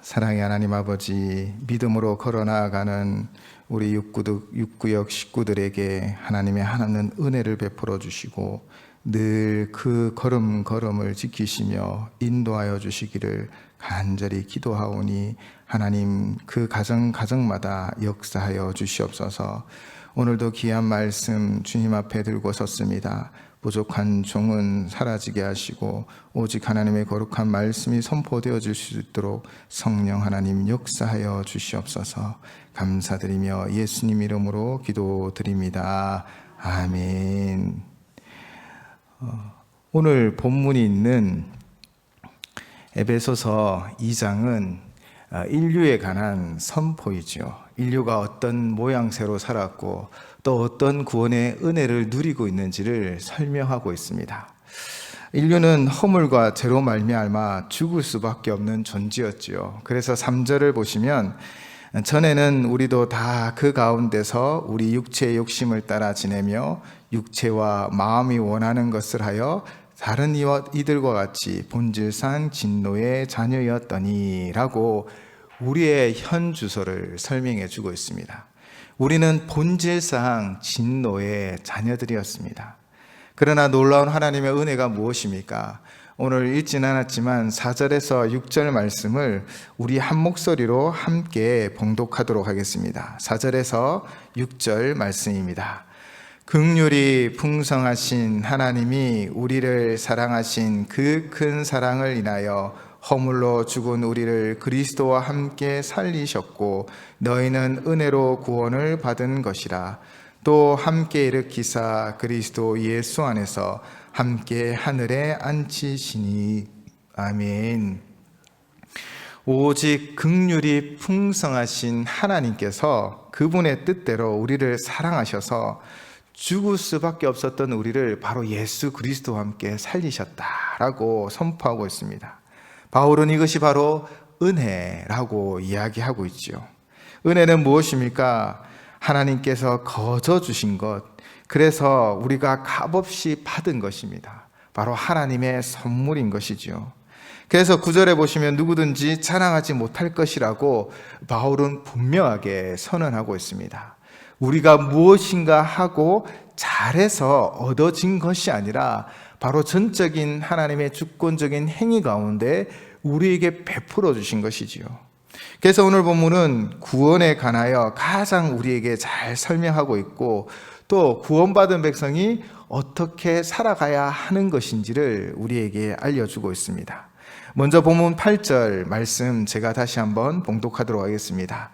사랑의 하나님 아버지, 믿음으로 걸어나가는 우리 육구역 식구들에게 하나님의 하나님 은혜를 베풀어 주시고 늘 그 걸음걸음을 지키시며 인도하여 주시기를 간절히 기도하오니 하나님 그 가정마다 역사하여 주시옵소서. 오늘도 귀한 말씀 주님 앞에 들고 섰습니다. 부족한 종은 사라지게 하시고 오직 하나님의 거룩한 말씀이 선포되어질 수 있도록 성령 하나님 역사하여 주시옵소서. 감사드리며 예수님 이름으로 기도드립니다. 아멘. 오늘 본문이 있는 에베소서 2장은 인류에 관한 선포이죠. 인류가 어떤 모양새로 살았고 또 어떤 구원의 은혜를 누리고 있는지를 설명하고 있습니다. 인류는 허물과 죄로 말미암아 죽을 수밖에 없는 존재였지요. 그래서 3절을 보시면 전에는 우리도 다 그 가운데서 우리 육체의 욕심을 따라 지내며 육체와 마음이 원하는 것을 하여 다른 이들과 같이 본질상 진노의 자녀였더니 라고 우리의 현 주소를 설명해 주고 있습니다. 우리는 본질상 진노의 자녀들이었습니다. 그러나 놀라운 하나님의 은혜가 무엇입니까? 오늘 읽진 않았지만 4절에서 6절 말씀을 우리 한 목소리로 함께 봉독하도록 하겠습니다. 4절에서 6절 말씀입니다. 긍휼이 풍성하신 하나님이 우리를 사랑하신 그 큰 사랑을 인하여 허물로 죽은 우리를 그리스도와 함께 살리셨고 너희는 은혜로 구원을 받은 것이라. 또 함께 일으키사 그리스도 예수 안에서 함께 하늘에 앉히시니. 아멘. 오직 긍휼이 풍성하신 하나님께서 그분의 뜻대로 우리를 사랑하셔서 죽을 수밖에 없었던 우리를 바로 예수 그리스도와 함께 살리셨다라고 선포하고 있습니다. 바울은 이것이 바로 은혜라고 이야기하고 있죠. 은혜는 무엇입니까? 하나님께서 거저 주신 것, 그래서 우리가 값없이 받은 것입니다. 바로 하나님의 선물인 것이죠. 그래서 9절에 보시면 누구든지 자랑하지 못할 것이라고 바울은 분명하게 선언하고 있습니다. 우리가 무엇인가 하고 잘해서 얻어진 것이 아니라 바로 전적인 하나님의 주권적인 행위 가운데 우리에게 베풀어 주신 것이지요. 그래서 오늘 본문은 구원에 관하여 가장 우리에게 잘 설명하고 있고 또 구원받은 백성이 어떻게 살아가야 하는 것인지를 우리에게 알려주고 있습니다. 먼저 본문 8절 말씀 제가 다시 한번 봉독하도록 하겠습니다.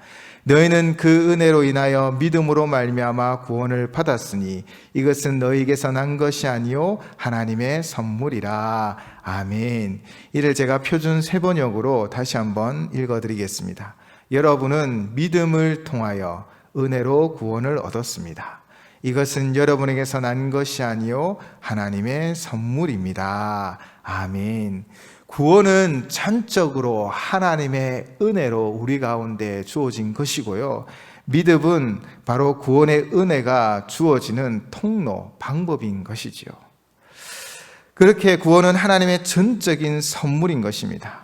너희는 그 은혜로 인하여 믿음으로 말미암아 구원을 받았으니 이것은 너희에게서 난 것이 아니요 하나님의 선물이라. 아멘. 이를 제가 표준 세번역으로 다시 한번 읽어드리겠습니다. 여러분은 믿음을 통하여 은혜로 구원을 얻었습니다. 이것은 여러분에게서 난 것이 아니요 하나님의 선물입니다. 아멘. 구원은 전적으로 하나님의 은혜로 우리 가운데 주어진 것이고요. 믿음은 바로 구원의 은혜가 주어지는 통로, 방법인 것이지요. 그렇게 구원은 하나님의 전적인 선물인 것입니다.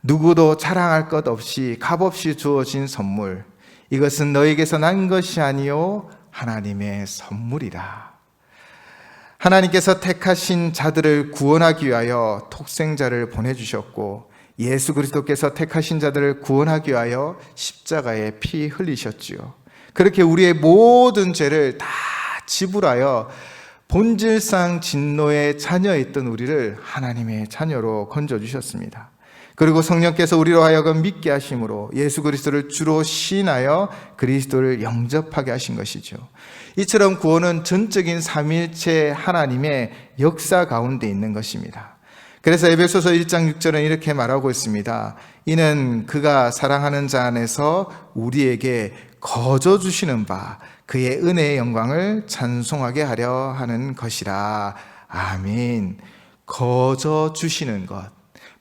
누구도 자랑할 것 없이 값없이 주어진 선물. 이것은 너에게서 난 것이 아니요 하나님의 선물이라. 하나님께서 택하신 자들을 구원하기 위하여 독생자를 보내주셨고 예수 그리스도께서 택하신 자들을 구원하기 위하여 십자가에 피 흘리셨지요. 그렇게 우리의 모든 죄를 다 지불하여 본질상 진노의 자녀였던 우리를 하나님의 자녀로 건져주셨습니다. 그리고 성령께서 우리로 하여금 믿게 하심으로 예수 그리스도를 주로 시인하여 그리스도를 영접하게 하신 것이죠. 이처럼 구원은 전적인 삼위일체 하나님의 역사 가운데 있는 것입니다. 그래서 에베소서 1장 6절은 이렇게 말하고 있습니다. 이는 그가 사랑하는 자 안에서 우리에게 거저 주시는 바 그의 은혜의 영광을 찬송하게 하려 하는 것이라. 아멘. 거저 주시는 것,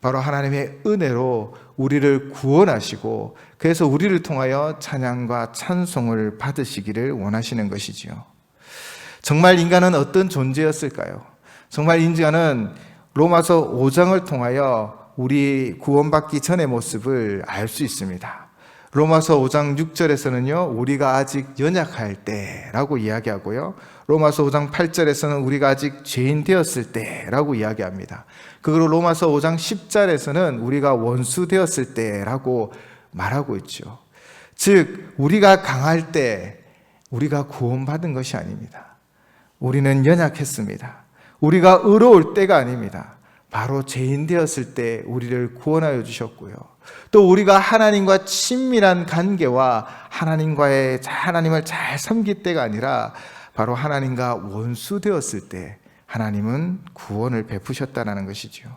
바로 하나님의 은혜로 우리를 구원하시고 그래서 우리를 통하여 찬양과 찬송을 받으시기를 원하시는 것이지요. 정말 인간은 어떤 존재였을까요? 정말 인간은 로마서 5장을 통하여 우리 구원받기 전의 모습을 알 수 있습니다. 로마서 5장 6절에서는요, 우리가 아직 연약할 때라고 이야기하고요. 로마서 5장 8절에서는 우리가 아직 죄인 되었을 때라고 이야기합니다. 그리고 로마서 5장 10절에서는 우리가 원수 되었을 때라고 말하고 있죠. 즉, 우리가 강할 때 우리가 구원받은 것이 아닙니다. 우리는 연약했습니다. 우리가 의로울 때가 아닙니다. 바로 죄인 되었을 때 우리를 구원하여 주셨고요. 또 우리가 하나님과 친밀한 관계와 하나님을 잘 섬길 때가 아니라 바로 하나님과 원수 되었을 때 하나님은 구원을 베푸셨다는 것이죠.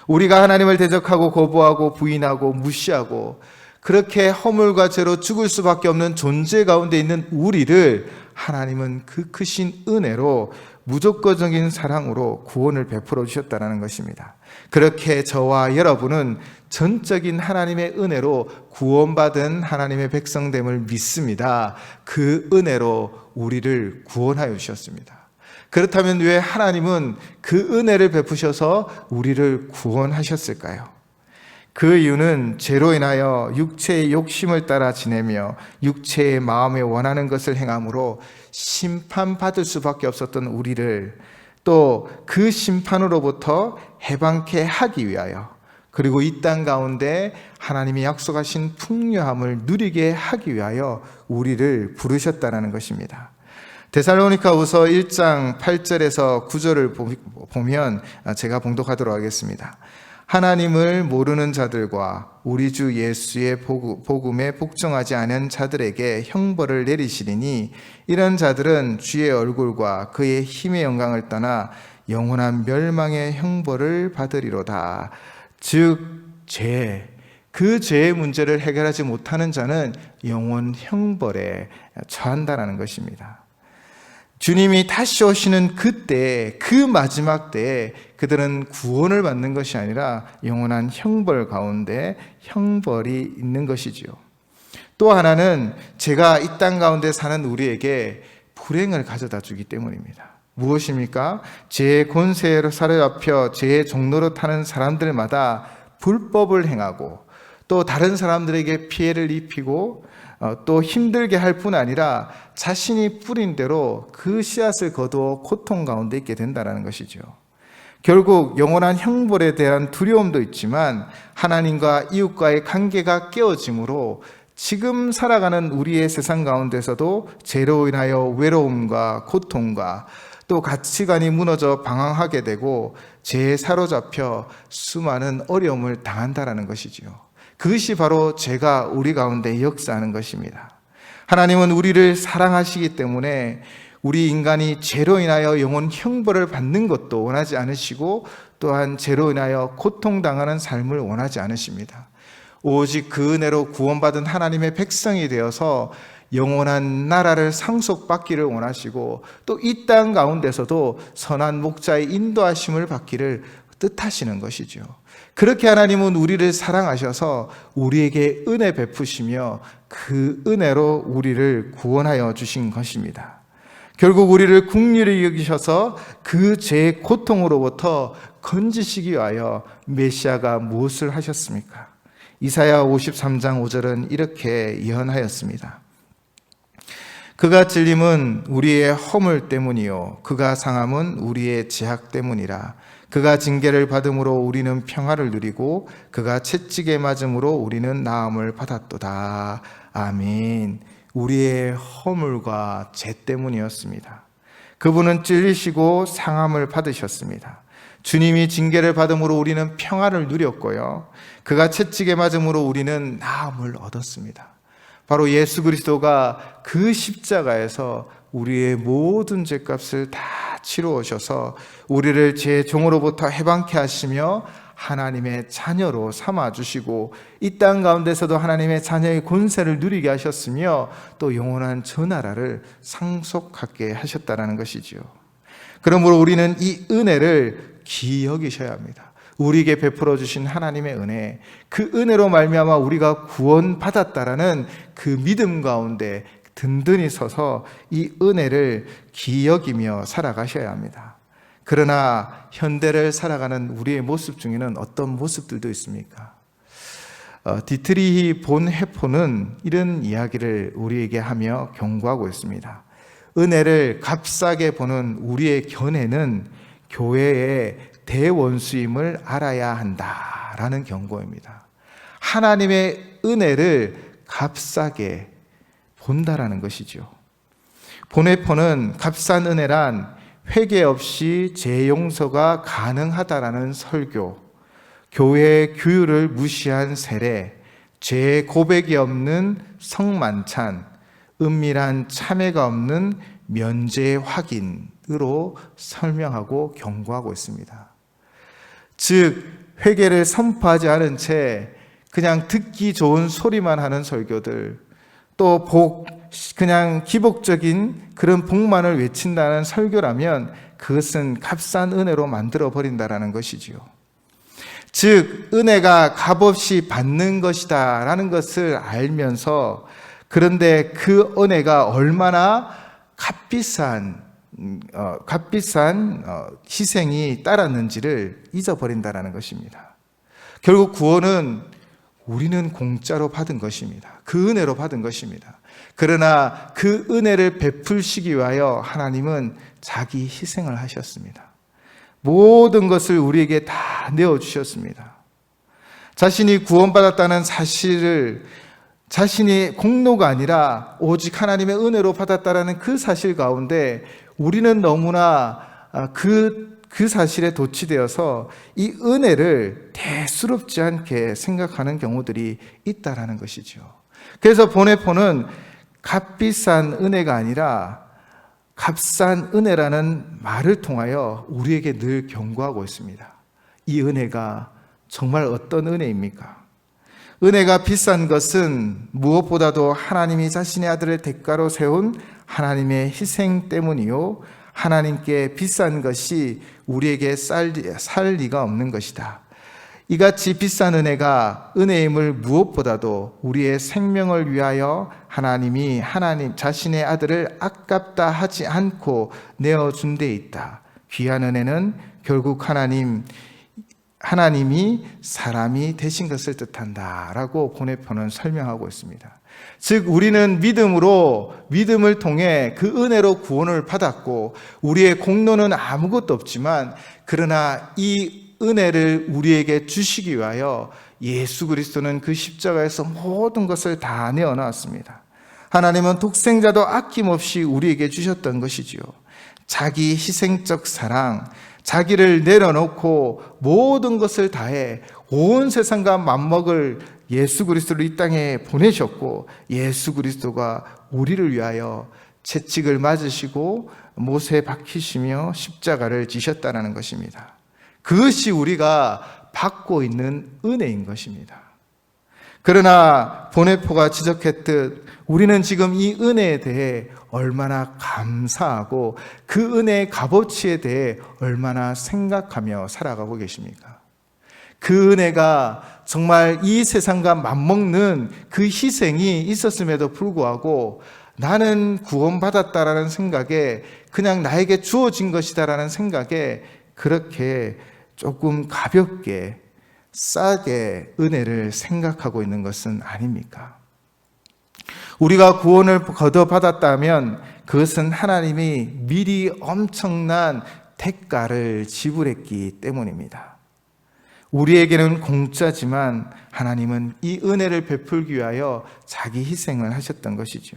우리가 하나님을 대적하고 거부하고 부인하고 무시하고 그렇게 허물과 죄로 죽을 수밖에 없는 존재 가운데 있는 우리를 하나님은 그 크신 은혜로 무조건적인 사랑으로 구원을 베풀어 주셨다는 것입니다. 그렇게 저와 여러분은 전적인 하나님의 은혜로 구원받은 하나님의 백성됨을 믿습니다. 그 은혜로 우리를 구원하여 주셨습니다. 그렇다면 왜 하나님은 그 은혜를 베푸셔서 우리를 구원하셨을까요? 그 이유는 죄로 인하여 육체의 욕심을 따라 지내며 육체의 마음에 원하는 것을 행함으로 심판받을 수밖에 없었던 우리를 또 그 심판으로부터 해방케 하기 위하여, 그리고 이 땅 가운데 하나님이 약속하신 풍요함을 누리게 하기 위하여 우리를 부르셨다는 것입니다. 데살로니가후서 1장 8절에서 9절을 보면 제가 봉독하도록 하겠습니다. 하나님을 모르는 자들과 우리 주 예수의 복음에 복종하지 않은 자들에게 형벌을 내리시리니 이런 자들은 주의 얼굴과 그의 힘의 영광을 떠나 영원한 멸망의 형벌을 받으리로다. 즉 그 죄의 문제를 해결하지 못하는 자는 영원 형벌에 처한다는 것입니다. 주님이 다시 오시는 그때, 그 마지막 때에 그들은 구원을 받는 것이 아니라 영원한 형벌 가운데 형벌이 있는 것이지요. 또 하나는 죄가 이 땅 가운데 사는 우리에게 불행을 가져다 주기 때문입니다. 무엇입니까? 죄의 권세로 사로잡혀 죄의 종로로 타는 사람들마다 불법을 행하고 또 다른 사람들에게 피해를 입히고 또 힘들게 할 뿐 아니라 자신이 뿌린 대로 그 씨앗을 거두어 고통 가운데 있게 된다는 것이죠. 결국 영원한 형벌에 대한 두려움도 있지만 하나님과 이웃과의 관계가 깨어짐으로 지금 살아가는 우리의 세상 가운데서도 죄로 인하여 외로움과 고통과 또 가치관이 무너져 방황하게 되고 죄에 사로잡혀 수많은 어려움을 당한다는 것이지요. 그것이 바로 죄가 우리 가운데 역사하는 것입니다. 하나님은 우리를 사랑하시기 때문에 우리 인간이 죄로 인하여 영원 형벌을 받는 것도 원하지 않으시고 또한 죄로 인하여 고통당하는 삶을 원하지 않으십니다. 오직 그 은혜로 구원받은 하나님의 백성이 되어서 영원한 나라를 상속받기를 원하시고 또 이 땅 가운데서도 선한 목자의 인도하심을 받기를 뜻하시는 것이죠. 그렇게 하나님은 우리를 사랑하셔서 우리에게 은혜 베푸시며 그 은혜로 우리를 구원하여 주신 것입니다. 결국 우리를 긍휼히 여기셔서 그 죄의 고통으로부터 건지시기 위하여 메시아가 무엇을 하셨습니까? 이사야 53장 5절은 이렇게 예언하였습니다. 그가 찔림은 우리의 허물 때문이요 그가 상함은 우리의 죄악 때문이라. 그가 징계를 받음으로 우리는 평화를 누리고 그가 채찍에 맞음으로 우리는 나음을 받았도다. 아멘. 우리의 허물과 죄 때문이었습니다. 그분은 찔리시고 상함을 받으셨습니다. 주님이 징계를 받음으로 우리는 평화를 누렸고요. 그가 채찍에 맞음으로 우리는 나음을 얻었습니다. 바로 예수 그리스도가 그 십자가에서 우리의 모든 죄값을 다 치루오셔서 우리를 제 종으로부터 해방케 하시며 하나님의 자녀로 삼아주시고 이 땅 가운데서도 하나님의 자녀의 권세를 누리게 하셨으며 또 영원한 저 나라를 상속하게 하셨다는 것이지요. 그러므로 우리는 이 은혜를 기이 여기셔야 합니다. 우리에게 베풀어 주신 하나님의 은혜, 그 은혜로 말미암아 우리가 구원받았다라는 그 믿음 가운데 든든히 서서 이 은혜를 기이 여기며 살아가셔야 합니다. 그러나 현대를 살아가는 우리의 모습 중에는 어떤 모습들도 있습니까? 디트리히 본헤포는 이런 이야기를 우리에게 하며 경고하고 있습니다. 은혜를 값싸게 보는 우리의 견해는 교회의 대원수임을 알아야 한다라는 경고입니다. 하나님의 은혜를 값싸게 본다라는 것이죠. 본헤포는 값싼 은혜란 회개 없이 재용서가 가능하다라는 설교, 교회의 규율을 무시한 세례, 죄 고백이 없는 성만찬, 은밀한 참회가 없는 면죄 확인으로 설명하고 경고하고 있습니다. 즉, 회개를 선포하지 않은 채 그냥 듣기 좋은 소리만 하는 설교들, 또 그냥 기복적인 그런 복만을 외친다는 설교라면 그것은 값싼 은혜로 만들어 버린다라는 것이지요. 즉, 은혜가 값없이 받는 것이다 라는 것을 알면서, 그런데 그 은혜가 얼마나 값비싼 희생이 따랐는지를 잊어버린다라는 것입니다. 결국 구원은 우리는 공짜로 받은 것입니다. 그 은혜로 받은 것입니다. 그러나 그 은혜를 베풀시기 위하여 하나님은 자기 희생을 하셨습니다. 모든 것을 우리에게 다 내어주셨습니다. 자신이 구원받았다는 사실을 자신이 공로가 아니라 오직 하나님의 은혜로 받았다라는 그 사실 가운데 우리는 너무나 그 사실에 도취되어서 이 은혜를 대수롭지 않게 생각하는 경우들이 있다라는 것이죠. 그래서 본헤포는 값비싼 은혜가 아니라 값싼 은혜라는 말을 통하여 우리에게 늘 경고하고 있습니다. 이 은혜가 정말 어떤 은혜입니까? 은혜가 비싼 것은 무엇보다도 하나님이 자신의 아들을 대가로 세운 하나님의 희생 때문이요, 하나님께 비싼 것이 우리에게 살 리가 없는 것이다. 이같이 비싼 은혜가 은혜임을 무엇보다도 우리의 생명을 위하여 하나님 자신의 아들을 아깝다 하지 않고 내어준 데 있다. 귀한 은혜는 결국 하나님이 사람이 되신 것을 뜻한다 라고 본헤포는 설명하고 있습니다. 즉, 우리는 믿음을 통해 그 은혜로 구원을 받았고 우리의 공로는 아무것도 없지만, 그러나 이 은혜를 우리에게 주시기 위하여 예수 그리스도는 그 십자가에서 모든 것을 다 내어놨습니다. 하나님은 독생자도 아낌없이 우리에게 주셨던 것이지요. 자기 희생적 사랑, 자기를 내려놓고 모든 것을 다해 온 세상과 맞먹을 예수 그리스도를 이 땅에 보내셨고, 예수 그리스도가 우리를 위하여 채찍을 맞으시고 못에 박히시며 십자가를 지셨다는 것입니다. 그것이 우리가 받고 있는 은혜인 것입니다. 그러나 본헤포가 지적했듯 우리는 지금 이 은혜에 대해 얼마나 감사하고 그 은혜의 값어치에 대해 얼마나 생각하며 살아가고 계십니까? 그 은혜가 정말 이 세상과 맞먹는 그 희생이 있었음에도 불구하고 나는 구원받았다라는 생각에, 그냥 나에게 주어진 것이다라는 생각에 그렇게 조금 가볍게 싸게 은혜를 생각하고 있는 것은 아닙니까? 우리가 구원을 거둬받았다면 그것은 하나님이 미리 엄청난 대가를 지불했기 때문입니다. 우리에게는 공짜지만 하나님은 이 은혜를 베풀기 위하여 자기 희생을 하셨던 것이죠.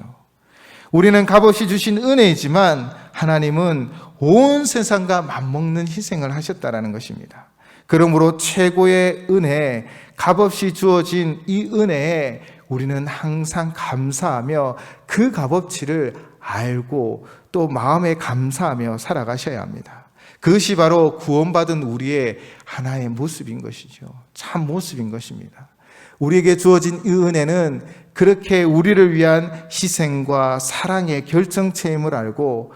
우리는 값없이 주신 은혜이지만 하나님은 온 세상과 맞먹는 희생을 하셨다는 것입니다. 그러므로 최고의 은혜, 값없이 주어진 이 은혜에 우리는 항상 감사하며 그 값어치를 알고 또 마음에 감사하며 살아가셔야 합니다. 그것이 바로 구원받은 우리의 하나의 모습인 것이죠. 참 모습인 것입니다. 우리에게 주어진 이 은혜는 그렇게 우리를 위한 희생과 사랑의 결정체임을 알고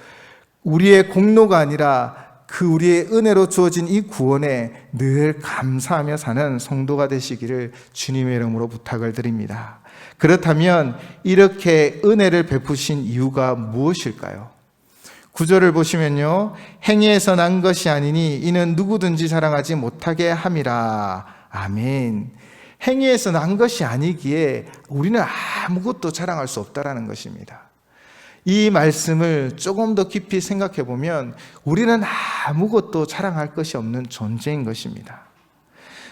우리의 공로가 아니라 그 우리의 은혜로 주어진 이 구원에 늘 감사하며 사는 성도가 되시기를 주님의 이름으로 부탁을 드립니다. 그렇다면 이렇게 은혜를 베푸신 이유가 무엇일까요? 구절을 보시면요, 행위에서 난 것이 아니니 이는 누구든지 자랑하지 못하게 함이라. 아멘. 행위에서 난 것이 아니기에 우리는 아무것도 자랑할 수 없다라는 것입니다. 이 말씀을 조금 더 깊이 생각해 보면 우리는 아무것도 자랑할 것이 없는 존재인 것입니다.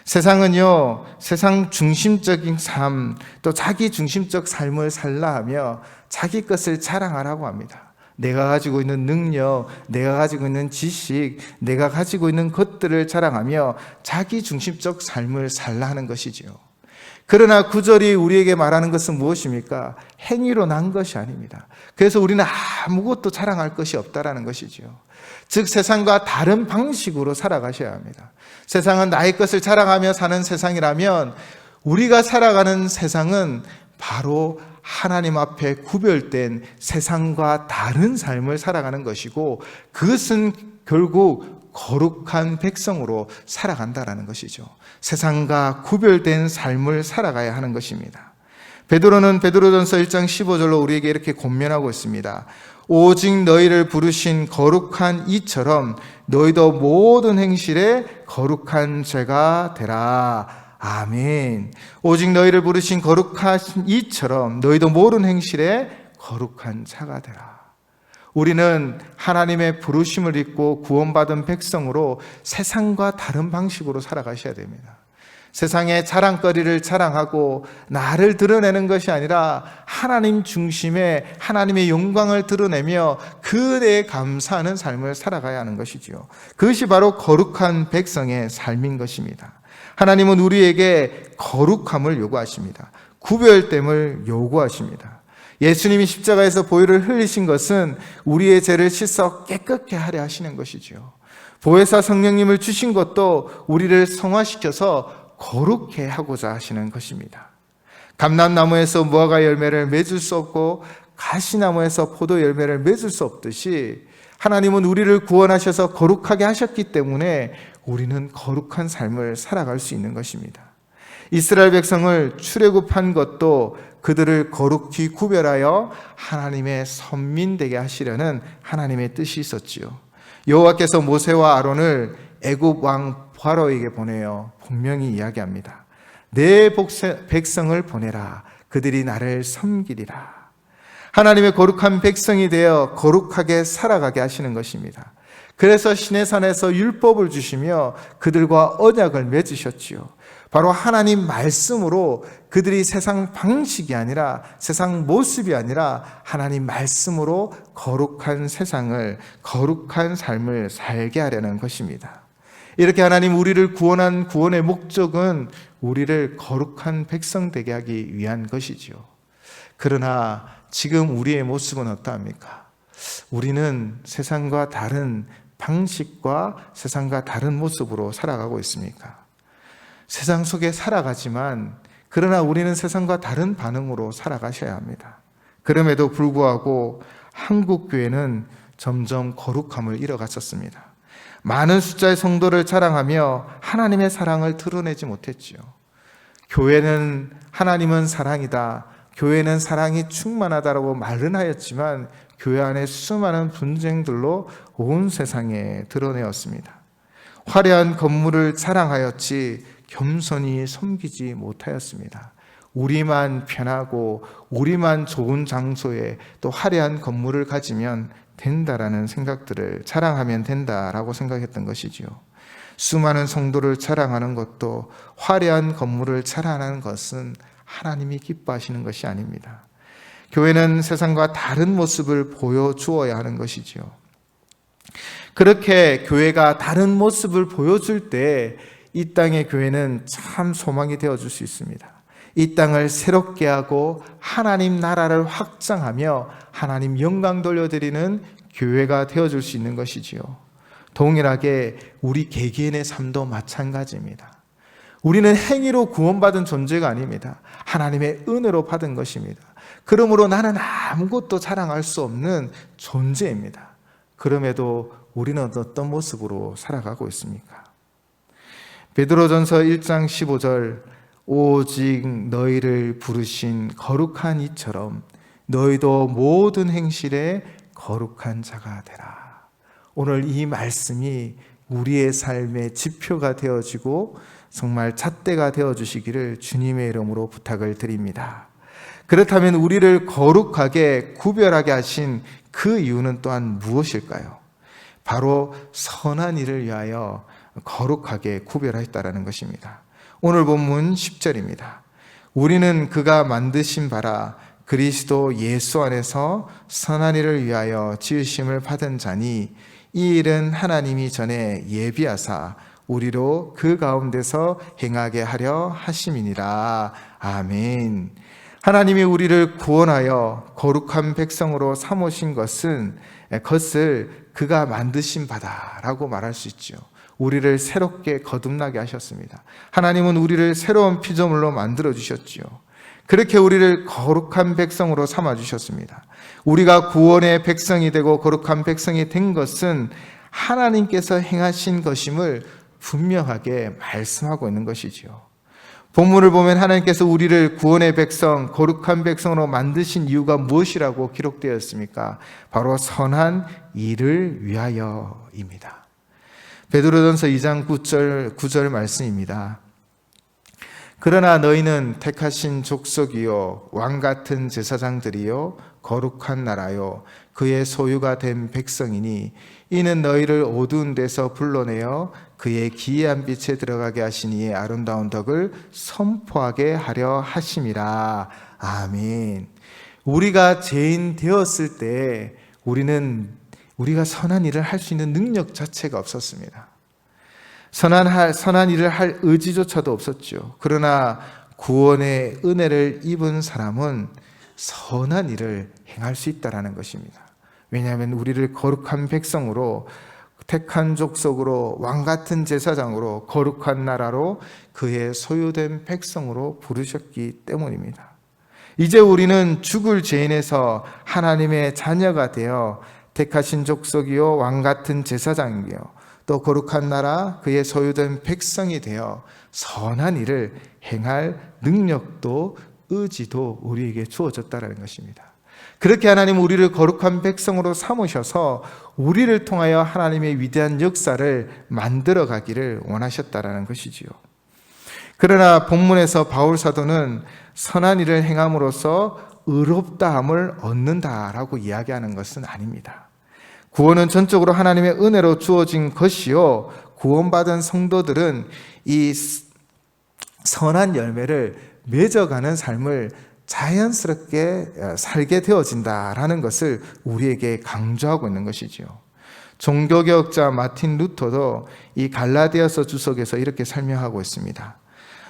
세상은요, 세상 중심적인 삶, 또 자기 중심적 삶을 살라 하며 자기 것을 자랑하라고 합니다. 내가 가지고 있는 능력, 내가 가지고 있는 지식, 내가 가지고 있는 것들을 자랑하며 자기 중심적 삶을 살라 하는 것이지요. 그러나 구절이 우리에게 말하는 것은 무엇입니까? 행위로 난 것이 아닙니다. 그래서 우리는 아무것도 자랑할 것이 없다라는 것이지요. 즉 세상과 다른 방식으로 살아가셔야 합니다. 세상은 나의 것을 자랑하며 사는 세상이라면 우리가 살아가는 세상은 바로 하나님 앞에 구별된 세상과 다른 삶을 살아가는 것이고, 그것은 결국 거룩한 백성으로 살아간다라는 것이죠. 세상과 구별된 삶을 살아가야 하는 것입니다. 베드로는 베드로전서 1장 15절로 우리에게 이렇게 권면하고 있습니다. 오직 너희를 부르신 거룩한 이처럼 너희도 모든 행실에 거룩한 죄가 되라. 아멘. 오직 너희를 부르신 거룩한 이처럼 너희도 모든 행실에 거룩한 자가 되라. 우리는 하나님의 부르심을 입고 구원받은 백성으로 세상과 다른 방식으로 살아가셔야 됩니다. 세상의 자랑거리를 자랑하고 나를 드러내는 것이 아니라 하나님 중심의 하나님의 영광을 드러내며 그에 감사하는 삶을 살아가야 하는 것이지요. 그것이 바로 거룩한 백성의 삶인 것입니다. 하나님은 우리에게 거룩함을 요구하십니다. 구별됨을 요구하십니다. 예수님이 십자가에서 보혈을 흘리신 것은 우리의 죄를 씻어 깨끗게 하려 하시는 것이지요. 보혜사 성령님을 주신 것도 우리를 성화시켜서 거룩해 하고자 하시는 것입니다. 감람나무에서 무화과 열매를 맺을 수 없고 가시나무에서 포도 열매를 맺을 수 없듯이 하나님은 우리를 구원하셔서 거룩하게 하셨기 때문에 우리는 거룩한 삶을 살아갈 수 있는 것입니다. 이스라엘 백성을 출애굽한 것도 그들을 거룩히 구별하여 하나님의 선민 되게 하시려는 하나님의 뜻이 있었지요. 여호와께서 모세와 아론을 애굽 왕 바로에게 보내어 분명히 이야기합니다. 내 백성을 보내라. 그들이 나를 섬기리라. 하나님의 거룩한 백성이 되어 거룩하게 살아가게 하시는 것입니다. 그래서 시내산에서 율법을 주시며 그들과 언약을 맺으셨지요. 바로 하나님 말씀으로 그들이 세상 방식이 아니라 세상 모습이 아니라 하나님 말씀으로 거룩한 세상을, 거룩한 삶을 살게 하려는 것입니다. 이렇게 하나님 우리를 구원한 구원의 목적은 우리를 거룩한 백성 되게 하기 위한 것이지요. 그러나 지금 우리의 모습은 어떠합니까? 우리는 세상과 다른 방식과 세상과 다른 모습으로 살아가고 있습니까? 세상 속에 살아가지만 그러나 우리는 세상과 다른 반응으로 살아가셔야 합니다. 그럼에도 불구하고 한국 교회는 점점 거룩함을 잃어갔었습니다. 많은 숫자의 성도를 자랑하며 하나님의 사랑을 드러내지 못했지요. 교회는 하나님은 사랑이다, 교회는 사랑이 충만하다라고 말은 하였지만 교회 안에 수많은 분쟁들로 온 세상에 드러내었습니다. 화려한 건물을 자랑하였지 겸손히 섬기지 못하였습니다. 우리만 편하고 우리만 좋은 장소에 또 화려한 건물을 가지면 된다라는 생각들을 자랑하면 된다라고 생각했던 것이지요. 수많은 성도를 자랑하는 것도 화려한 건물을 자랑하는 것은 하나님이 기뻐하시는 것이 아닙니다. 교회는 세상과 다른 모습을 보여주어야 하는 것이지요. 그렇게 교회가 다른 모습을 보여줄 때 이 땅의 교회는 참 소망이 되어줄 수 있습니다. 이 땅을 새롭게 하고 하나님 나라를 확장하며 하나님 영광 돌려드리는 교회가 되어줄 수 있는 것이지요. 동일하게 우리 개개인의 삶도 마찬가지입니다. 우리는 행위로 구원받은 존재가 아닙니다. 하나님의 은혜로 받은 것입니다. 그러므로 나는 아무것도 자랑할 수 없는 존재입니다. 그럼에도 우리는 어떤 모습으로 살아가고 있습니까? 베드로전서 1장 15절 오직 너희를 부르신 거룩한 이처럼 너희도 모든 행실에 거룩한 자가 되라. 오늘 이 말씀이 우리의 삶의 지표가 되어지고 정말 잣대가 되어주시기를 주님의 이름으로 부탁을 드립니다. 그렇다면 우리를 거룩하게 구별하게 하신 그 이유는 또한 무엇일까요? 바로 선한 일을 위하여 거룩하게 구별하였다라는 것입니다. 오늘 본문 10절입니다. 우리는 그가 만드신 바라 그리스도 예수 안에서 선한 일을 위하여 지으심을 받은 자니 이 일은 하나님이 전에 예비하사 우리로 그 가운데서 행하게 하려 하심이니라. 아멘. 하나님이 우리를 구원하여 거룩한 백성으로 삼으신 것을 그가 만드신 바다라고 말할 수 있죠. 우리를 새롭게 거듭나게 하셨습니다. 하나님은 우리를 새로운 피조물로 만들어 주셨지요. 그렇게 우리를 거룩한 백성으로 삼아 주셨습니다. 우리가 구원의 백성이 되고 거룩한 백성이 된 것은 하나님께서 행하신 것임을 분명하게 말씀하고 있는 것이지요. 본문을 보면 하나님께서 우리를 구원의 백성, 거룩한 백성으로 만드신 이유가 무엇이라고 기록되었습니까? 바로 선한 일을 위하여입니다. 베드로전서 2장 9절 말씀입니다. 그러나 너희는 택하신 족속이요 왕 같은 제사장들이요 거룩한 나라요 그의 소유가 된 백성이니 이는 너희를 어두운 데서 불러내어 그의 기이한 빛에 들어가게 하신 이의 아름다운 덕을 선포하게 하려 하심이라. 아멘. 우리가 죄인 되었을 때 우리가 선한 일을 할 수 있는 능력 자체가 없었습니다. 선한 일을 할 의지조차도 없었죠. 그러나 구원의 은혜를 입은 사람은 선한 일을 행할 수 있다는 것입니다. 왜냐하면 우리를 거룩한 백성으로 택한 족속으로 왕같은 제사장으로 거룩한 나라로 그의 소유된 백성으로 부르셨기 때문입니다. 이제 우리는 죽을 죄인에서 하나님의 자녀가 되어 택하신 족속이요 왕같은 제사장이요 또 거룩한 나라 그의 소유된 백성이 되어 선한 일을 행할 능력도 의지도 우리에게 주어졌다는 것입니다. 그렇게 하나님은 우리를 거룩한 백성으로 삼으셔서 우리를 통하여 하나님의 위대한 역사를 만들어 가기를 원하셨다는 것이지요. 그러나 본문에서 바울 사도는 선한 일을 행함으로써 의롭다함을 얻는다라고 이야기하는 것은 아닙니다. 구원은 전적으로 하나님의 은혜로 주어진 것이요 구원받은 성도들은 이 선한 열매를 맺어가는 삶을 자연스럽게 살게 되어진다라는 것을 우리에게 강조하고 있는 것이지요. 종교개혁자 마틴 루터도 이 갈라디아서 주석에서 이렇게 설명하고 있습니다.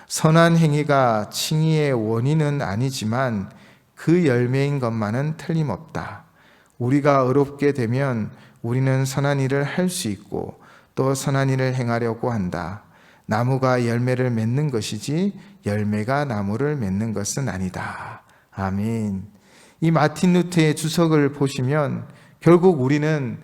선한 행위가 칭의의 원인은 아니지만 그 열매인 것만은 틀림없다. 우리가 의롭게 되면 우리는 선한 일을 할 수 있고 또 선한 일을 행하려고 한다. 나무가 열매를 맺는 것이지 열매가 나무를 맺는 것은 아니다. 아멘. 이 마틴 루터의 주석을 보시면 결국 우리는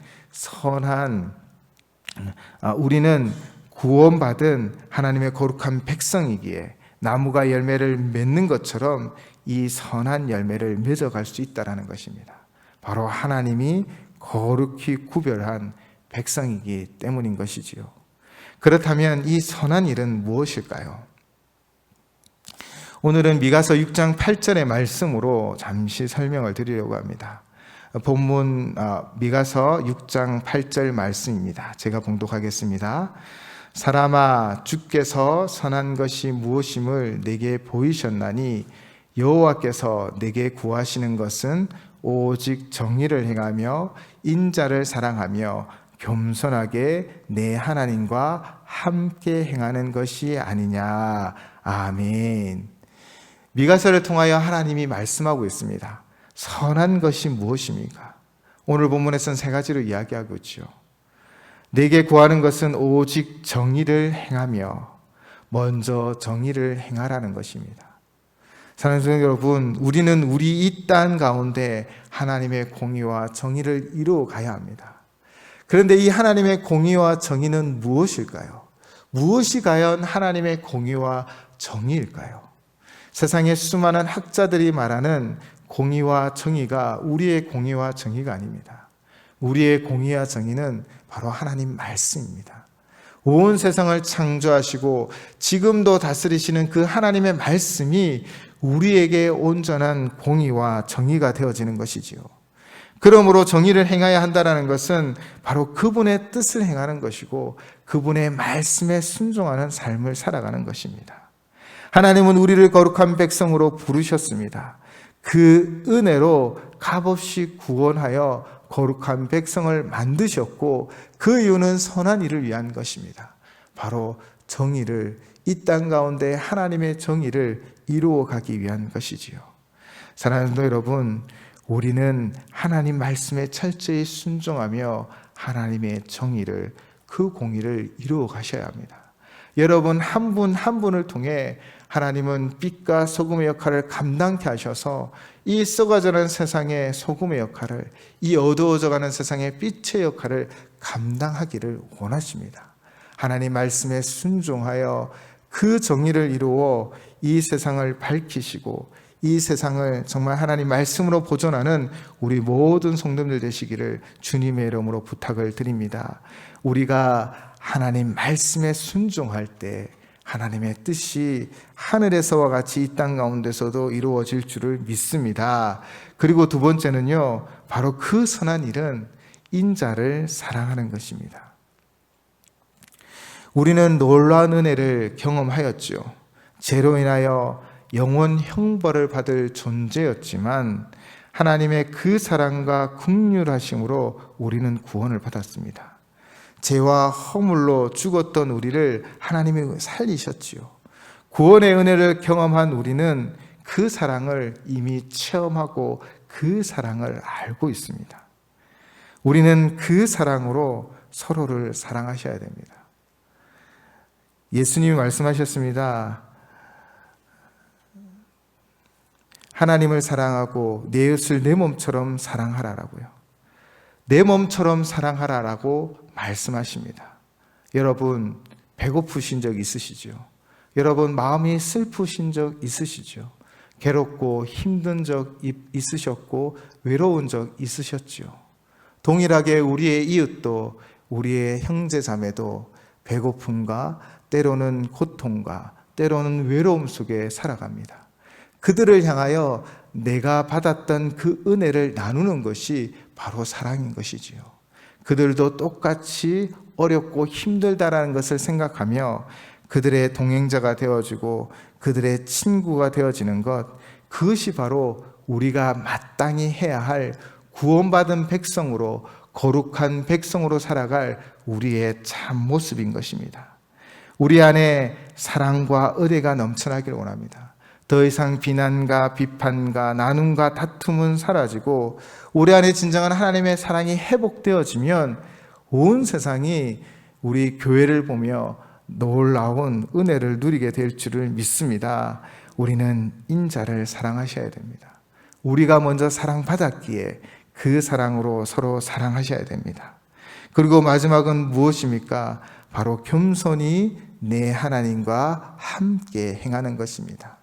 구원받은 하나님의 거룩한 백성이기에 나무가 열매를 맺는 것처럼 이 선한 열매를 맺어갈 수 있다는 것입니다. 바로 하나님이 거룩히 구별한 백성이기 때문인 것이지요. 그렇다면 이 선한 일은 무엇일까요? 오늘은 미가서 6장 8절의 말씀으로 잠시 설명을 드리려고 합니다. 본문 미가서 6장 8절 말씀입니다. 제가 봉독하겠습니다. 사람아 주께서 선한 것이 무엇임을 내게 보이셨나니 여호와께서 내게 구하시는 것은 오직 정의를 행하며 인자를 사랑하며 겸손하게 내 하나님과 함께 행하는 것이 아니냐. 아멘. 미가서를 통하여 하나님이 말씀하고 있습니다. 선한 것이 무엇입니까? 오늘 본문에서는 세 가지로 이야기하고 있죠. 내게 구하는 것은 오직 정의를 행하며 먼저 정의를 행하라는 것입니다. 사랑하는 성도 여러분, 우리는 우리 이 땅 가운데 하나님의 공의와 정의를 이루어 가야 합니다. 그런데 이 하나님의 공의와 정의는 무엇일까요? 무엇이 과연 하나님의 공의와 정의일까요? 세상의 수많은 학자들이 말하는 공의와 정의가 우리의 공의와 정의가 아닙니다. 우리의 공의와 정의는 바로 하나님 말씀입니다. 온 세상을 창조하시고 지금도 다스리시는 그 하나님의 말씀이 우리에게 온전한 공의와 정의가 되어지는 것이지요. 그러므로 정의를 행해야 한다는 것은 바로 그분의 뜻을 행하는 것이고 그분의 말씀에 순종하는 삶을 살아가는 것입니다. 하나님은 우리를 거룩한 백성으로 부르셨습니다. 그 은혜로 값없이 구원하여 거룩한 백성을 만드셨고 그 이유는 선한 일을 위한 것입니다. 바로 정의를, 이 땅 가운데 하나님의 정의를 이루어 가기 위한 것이지요. 사랑하는 성도 여러분, 우리는 하나님 말씀에 철저히 순종하며 하나님의 정의를, 그 공의를 이루어 가셔야 합니다. 여러분 한 분 한 분을 통해 하나님은 빛과 소금의 역할을 감당케 하셔서 이 썩어져가는 세상의 소금의 역할을, 이 어두워져가는 세상의 빛의 역할을 감당하기를 원하십니다. 하나님 말씀에 순종하여 그 정의를 이루어 이 세상을 밝히시고 이 세상을 정말 하나님 말씀으로 보존하는 우리 모든 성도들 되시기를 주님의 이름으로 부탁을 드립니다. 우리가 하나님 말씀에 순종할 때 하나님의 뜻이 하늘에서와 같이 이 땅 가운데서도 이루어질 줄을 믿습니다. 그리고 두 번째는요, 바로 그 선한 일은 인자를 사랑하는 것입니다. 우리는 놀라운 은혜를 경험하였죠. 죄로 인하여 영원 형벌을 받을 존재였지만 하나님의 그 사랑과 긍휼하심으로 우리는 구원을 받았습니다. 죄와 허물로 죽었던 우리를 하나님이 살리셨지요. 구원의 은혜를 경험한 우리는 그 사랑을 이미 체험하고 그 사랑을 알고 있습니다. 우리는 그 사랑으로 서로를 사랑하셔야 됩니다. 예수님이 말씀하셨습니다. 하나님을 사랑하고 내 이웃을 내 몸처럼 사랑하라라고요. 내 몸처럼 사랑하라라고 말씀하십니다. 여러분 배고프신 적 있으시죠? 여러분 마음이 슬프신 적 있으시죠? 괴롭고 힘든 적 있으셨고 외로운 적 있으셨죠? 동일하게 우리의 이웃도 우리의 형제 자매도 배고픔과 때로는 고통과 때로는 외로움 속에 살아갑니다. 그들을 향하여 내가 받았던 그 은혜를 나누는 것이 바로 사랑인 것이지요. 그들도 똑같이 어렵고 힘들다라는 것을 생각하며 그들의 동행자가 되어지고 그들의 친구가 되어지는 것, 그것이 바로 우리가 마땅히 해야 할 구원받은 백성으로, 거룩한 백성으로 살아갈 우리의 참 모습인 것입니다. 우리 안에 사랑과 은혜가 넘쳐나길 원합니다. 더 이상 비난과 비판과 나눔과 다툼은 사라지고 우리 안에 진정한 하나님의 사랑이 회복되어지면 온 세상이 우리 교회를 보며 놀라운 은혜를 누리게 될 줄을 믿습니다. 우리는 인자를 사랑하셔야 됩니다. 우리가 먼저 사랑받았기에 그 사랑으로 서로 사랑하셔야 됩니다. 그리고 마지막은 무엇입니까? 바로 겸손히 내 하나님과 함께 행하는 것입니다.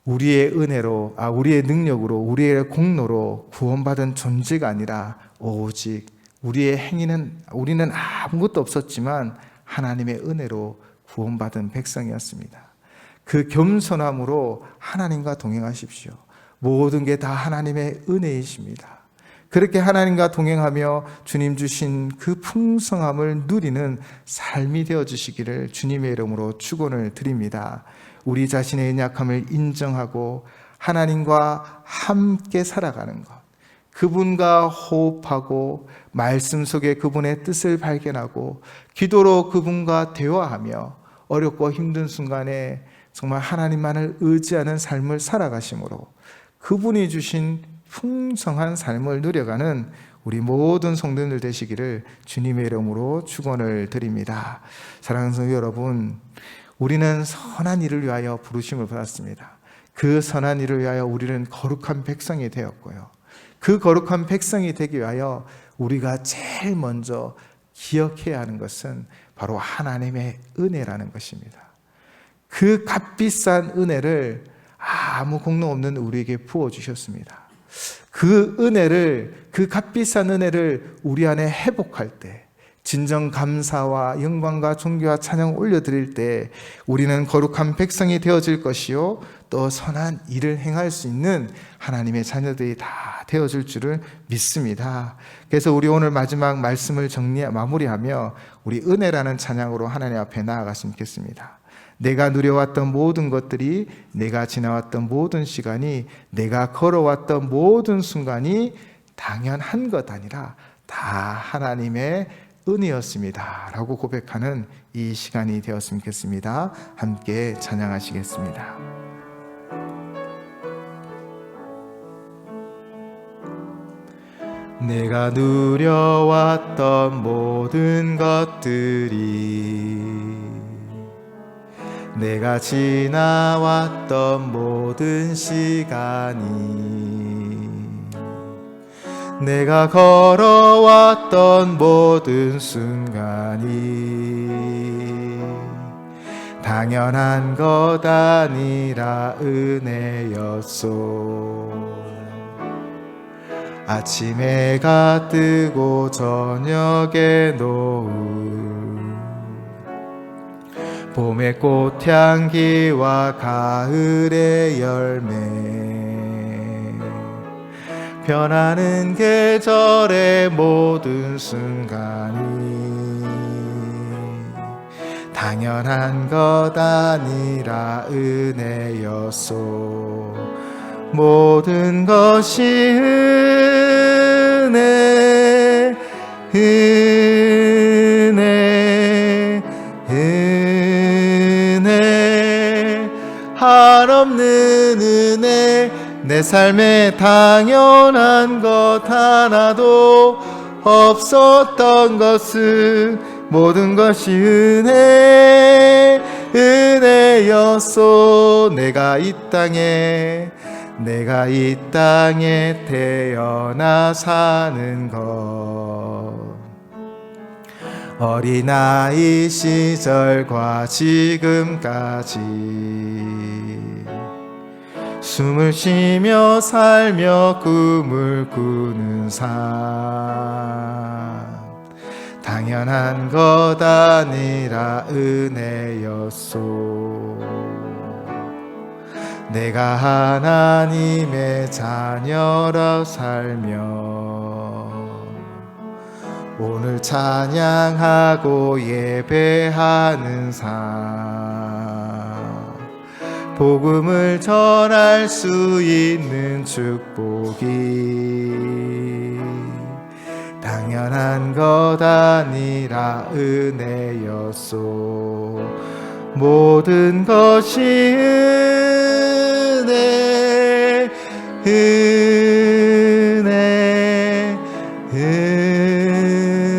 우리의 은혜로, 우리의 능력으로, 우리의 공로로 구원받은 존재가 아니라 오직 우리의 행위는, 우리는 아무것도 없었지만 하나님의 은혜로 구원받은 백성이었습니다. 그 겸손함으로 하나님과 동행하십시오. 모든 게 다 하나님의 은혜이십니다. 그렇게 하나님과 동행하며 주님 주신 그 풍성함을 누리는 삶이 되어주시기를 주님의 이름으로 축원을 드립니다. 우리 자신의 연약함을 인정하고 하나님과 함께 살아가는 것, 그분과 호흡하고 말씀 속에 그분의 뜻을 발견하고 기도로 그분과 대화하며 어렵고 힘든 순간에 정말 하나님만을 의지하는 삶을 살아가심으로 그분이 주신 풍성한 삶을 누려가는 우리 모든 성도들 되시기를 주님의 이름으로 축원을 드립니다. 사랑하는 성도 여러분, 우리는 선한 일을 위하여 부르심을 받았습니다. 그 선한 일을 위하여 우리는 거룩한 백성이 되었고요. 그 거룩한 백성이 되기 위하여 우리가 제일 먼저 기억해야 하는 것은 바로 하나님의 은혜라는 것입니다. 그 값비싼 은혜를 아무 공로 없는 우리에게 부어주셨습니다. 그 은혜를, 그 값비싼 은혜를 우리 안에 회복할 때, 진정 감사와 영광과 존귀와 찬양 올려드릴 때 우리는 거룩한 백성이 되어질 것이요 또 선한 일을 행할 수 있는 하나님의 자녀들이 다 되어질 줄을 믿습니다. 그래서 우리 오늘 마지막 말씀을 마무리하며 우리 은혜라는 찬양으로 하나님 앞에 나아갔으면 좋겠습니다. 내가 누려왔던 모든 것들이, 내가 지나왔던 모든 시간이, 내가 걸어왔던 모든 순간이 당연한 것 아니라 다 하나님의 은혜였습니다 라고 고백하는 이 시간이 되었으면 좋겠습니다. 함께 찬양하시겠습니다. 내가 누려왔던 모든 것들이, 내가 지나왔던 모든 시간이, 내가 걸어왔던 모든 순간이 당연한 것 아니라 은혜였소. 아침 해가 뜨고 저녁에 노을, 봄의 꽃향기와 가을의 열매, 변하는 계절의 모든 순간이 당연한 것 아니라 은혜였소. 모든 것이 은혜, 은혜, 은혜, 한없는 은혜. 내 삶에 당연한 것 하나도 없었던 것은 모든 것이 은혜, 은혜였소. 내가 이 땅에 태어나 사는 것, 어린아이 시절과 지금까지 숨을 쉬며 살며 꿈을 꾸는 삶, 당연한 것 아니라 은혜였소. 내가 하나님의 자녀라 살며 오늘 찬양하고 예배하는 삶, 복음을 전할 수 있는 축복이 당연한 것 아니라 은혜였소. 모든 것이 은혜, 은혜,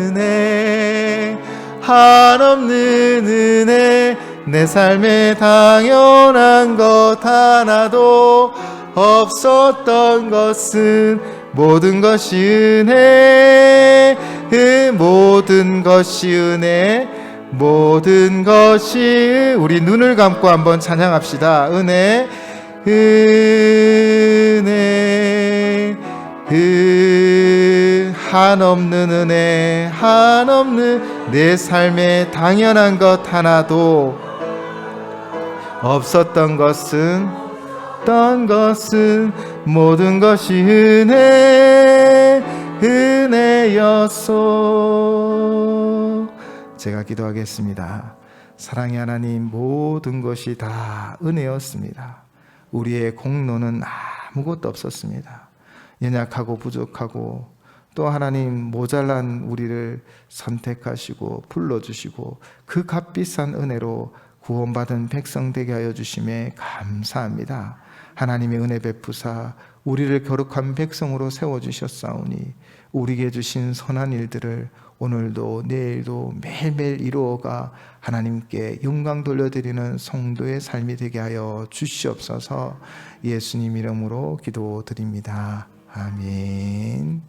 은혜, 한없는 은혜. 내 삶에 당연한 것 하나도 없었던 것은 모든 것이 은혜, 모든 것이 은혜, 모든 것이. 우리 눈을 감고 한번 찬양합시다. 은혜, 은혜, 한없는 은혜, 한없는. 내 삶에 당연한 것 하나도 없었던 것은 모든 것이 은혜, 은혜였소. 제가 기도하겠습니다. 사랑의 하나님, 모든 것이 다 은혜였습니다. 우리의 공로는 아무것도 없었습니다. 연약하고 부족하고 또 하나님 모자란 우리를 선택하시고 불러주시고 그 값비싼 은혜로 구원받은 백성 되게 하여 주심에 감사합니다. 하나님의 은혜 베푸사 우리를 거룩한 백성으로 세워주셨사오니 우리에게 주신 선한 일들을 오늘도 내일도 매일매일 이루어가 하나님께 영광 돌려드리는 성도의 삶이 되게 하여 주시옵소서. 예수님 이름으로 기도드립니다. 아멘.